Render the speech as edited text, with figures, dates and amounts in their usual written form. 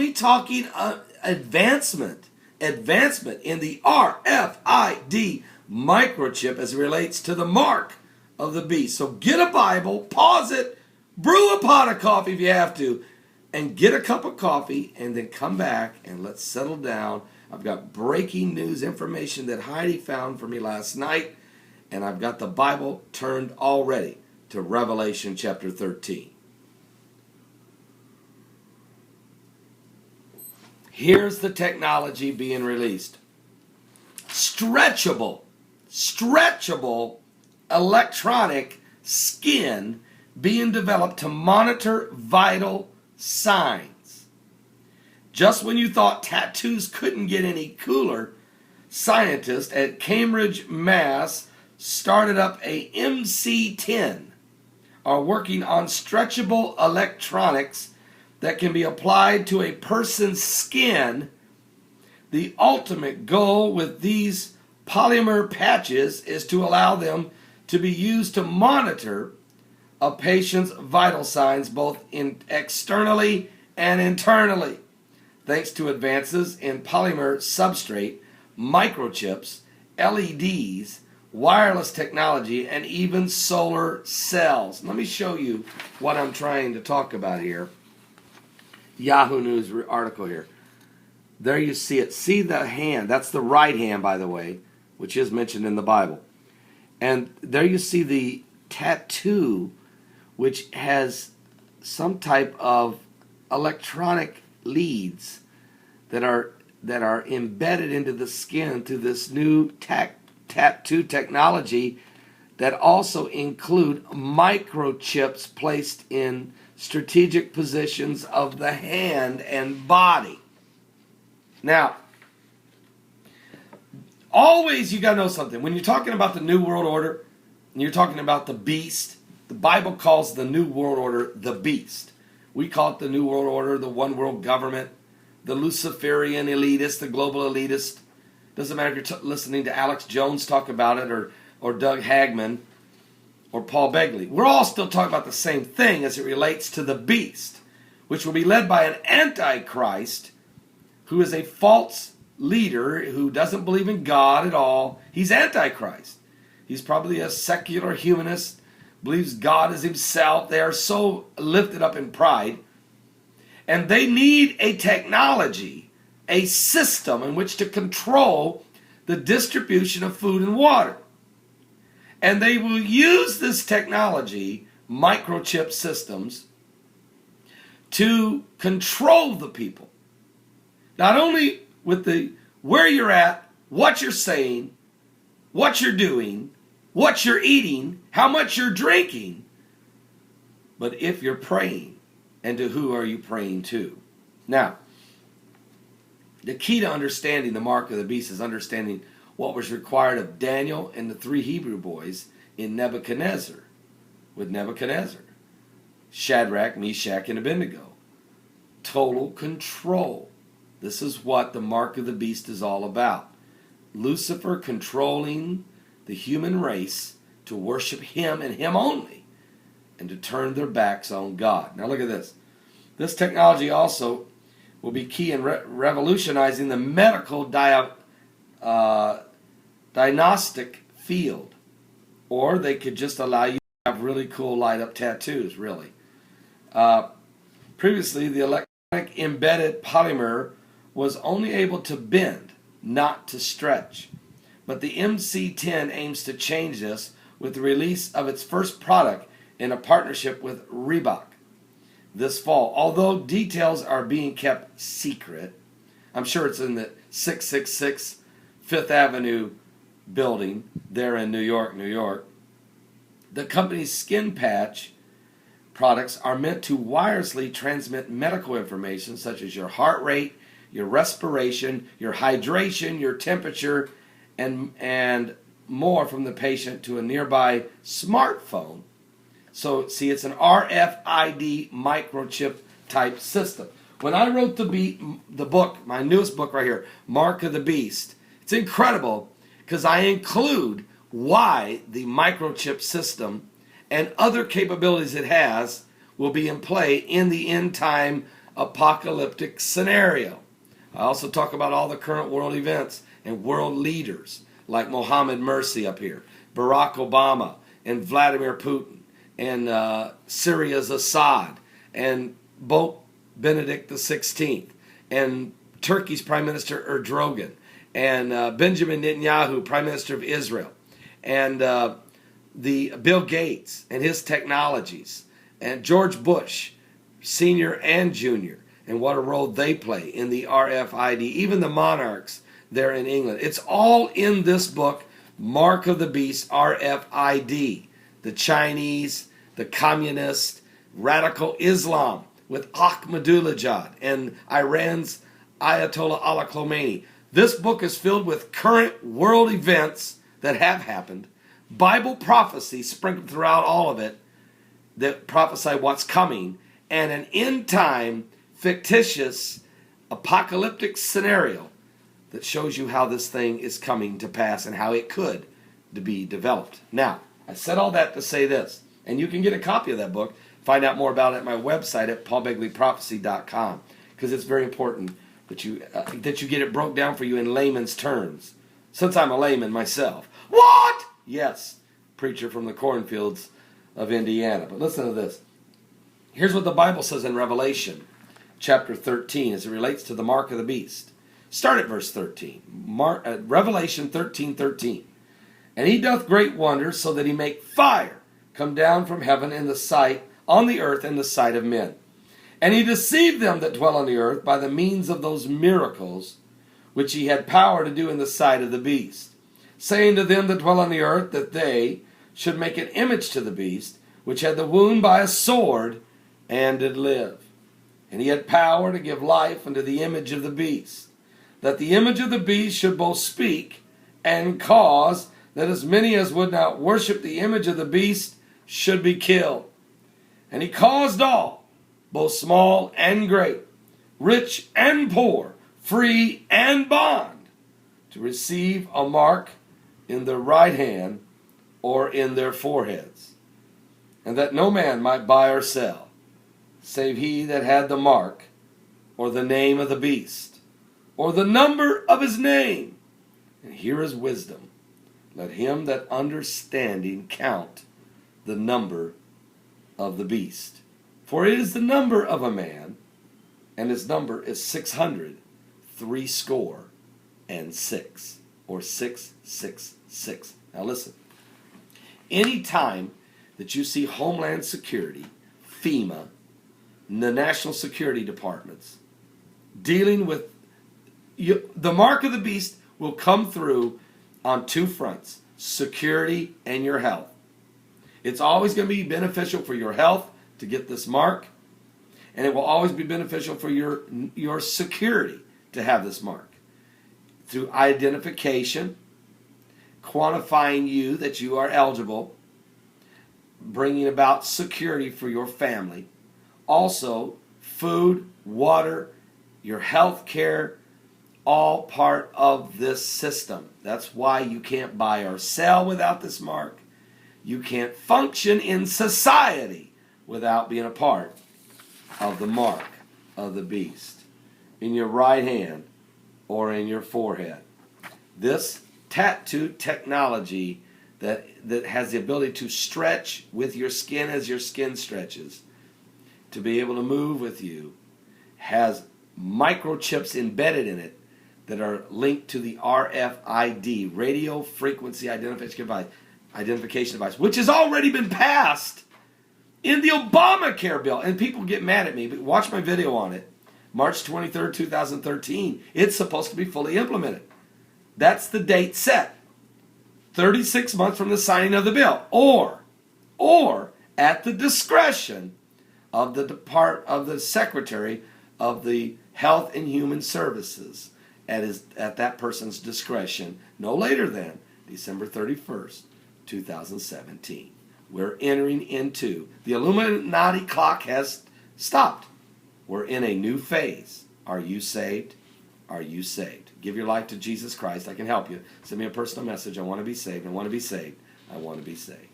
we talking advancement in the RFID microchip as it relates to the mark of the beast. So get a Bible, pause it, brew a pot of coffee if you have to, and get a cup of coffee, and then come back and let's settle down. I've got breaking news information that Heidi found for me last night, and I've got the Bible turned already to Revelation chapter 13. Here's the technology being released. Stretchable electronic skin being developed to monitor vital signs. Just when you thought tattoos couldn't get any cooler, scientists at Cambridge, Mass. started up a MC10, are working on stretchable electronics that can be applied to a person's skin. The ultimate goal with these polymer patches is to allow them to be used to monitor a patient's vital signs both externally and internally, thanks to advances in polymer substrate, microchips, LEDs, wireless technology, and even solar cells. Let me show you what I'm trying to talk about here. Yahoo News article here. There you see it. See the hand. That's the right hand, by the way, which is mentioned in the Bible. And there you see the tattoo, which has some type of electronic leads that are embedded into the skin through this new tattoo technology that also include microchips placed in strategic positions of the hand and body. Now, always you got to know something. When you're talking about the New World Order, and you're talking about the beast, the Bible calls the New World Order the beast. We call it the New World Order, the one world government, the Luciferian elitist, the global elitist. Doesn't matter if you're listening to Alex Jones talk about it or Doug Hagman or Paul Begley. We're all still talking about the same thing as it relates to the beast, which will be led by an antichrist who is a false leader who doesn't believe in God at all. He's antichrist. He's probably a secular humanist, believes God is himself. They are so lifted up in pride. And they need a technology, a system in which to control the distribution of food and water. And they will use this technology, microchip systems, to control the people. Not only with the where you're at, what you're saying, what you're doing, what you're eating, how much you're drinking, but if you're praying, and to who are you praying to? Now, the key to understanding the mark of the beast is understanding what was required of Daniel and the three Hebrew boys in Nebuchadnezzar, with Nebuchadnezzar, Shadrach, Meshach, and Abednego. Total control. This is what the mark of the beast is all about. Lucifer controlling the human race to worship him and him only, and to turn their backs on God. Now look at this. This technology also will be key in revolutionizing the medical diagnostic field. Or they could just allow you to have really cool light-up tattoos, really. Previously, the electronic embedded polymer was only able to bend, not to stretch. But the MC10 aims to change this with the release of its first product in a partnership with Reebok this fall. Although details are being kept secret, I'm sure it's in the 666 Fifth Avenue building there in New York. The company's skin patch products are meant to wirelessly transmit medical information such as your heart rate, your respiration, your hydration, your temperature, and more from the patient to a nearby smartphone. So, see, it's an RFID microchip type system. When I wrote the book, my newest book right here, Mark of the Beast, it's incredible because I include why the microchip system and other capabilities it has will be in play in the end time apocalyptic scenario. I also talk about all the current world events and world leaders like Mohammed Mursi up here, Barack Obama, and Vladimir Putin, and Syria's Assad, and Pope Benedict XVI, and Turkey's Prime Minister Erdogan, and Benjamin Netanyahu, Prime Minister of Israel, and the Bill Gates and his technologies, and George Bush, Senior and Junior, and what a role they play in the RFID, even the monarchs there in England. It's all in this book, Mark of the Beast, RFID. The Chinese, the communist, radical Islam with Ahmadinejad, and Iran's Ayatollah Ali Khamenei. This book is filled with current world events that have happened, Bible prophecy sprinkled throughout all of it that prophesy what's coming, and an end-time, fictitious, apocalyptic scenario that shows you how this thing is coming to pass and how it could be developed. Now, I said all that to say this, and you can get a copy of that book, find out more about it at my website at paulbegleyprophecy.com, because it's very important that you get it broke down for you in layman's terms, since I'm a layman myself. What? Yes, preacher from the cornfields of Indiana. But listen to this. Here's what the Bible says in Revelation chapter 13 as it relates to the mark of the beast. Start at verse 13. Revelation 13:13. And he doth great wonders, so that he make fire come down from heaven on the earth in the sight of men. And he deceived them that dwell on the earth by the means of those miracles which he had power to do in the sight of the beast, saying to them that dwell on the earth that they should make an image to the beast, which had the wound by a sword, and did live. And he had power to give life unto the image of the beast, that the image of the beast should both speak and cause that as many as would not worship the image of the beast should be killed. And he caused all, both small and great, rich and poor, free and bond, to receive a mark in their right hand or in their foreheads, and that no man might buy or sell, save he that had the mark, or the name of the beast, or the number of his name. And here is wisdom. Let him that understanding count the number of the beast. For it is the number of a man, and his number is 666, or 666. Now listen. Any time that you see Homeland Security, FEMA, and the National Security Departments dealing with the mark of the beast will come through on two fronts, security and your health. It's always going to be beneficial for your health to get this mark, and it will always be beneficial for your security to have this mark. Through identification, quantifying you that you are eligible, bringing about security for your family. Also, food, water, your health care, all part of this system. That's why you can't buy or sell without this mark. You can't function in society without being a part of the mark of the beast in your right hand or in your forehead. This tattoo technology that has the ability to stretch with your skin as your skin stretches, to be able to move with you, has microchips embedded in it that are linked to the RFID, radio frequency identification device, which has already been passed in the Obamacare bill. And people get mad at me, but watch my video on it. March 23rd, 2013. It's supposed to be fully implemented. That's the date set. 36 months from the signing of the bill. Or at the discretion of the Secretary of the Health and Human Services, at that person's discretion, no later than December 31st, 2017. We're entering into, the Illuminati clock has stopped. We're in a new phase. Are you saved? Are you saved? Give your life to Jesus Christ. I can help you. Send me a personal message. I want to be saved. I want to be saved. I want to be saved.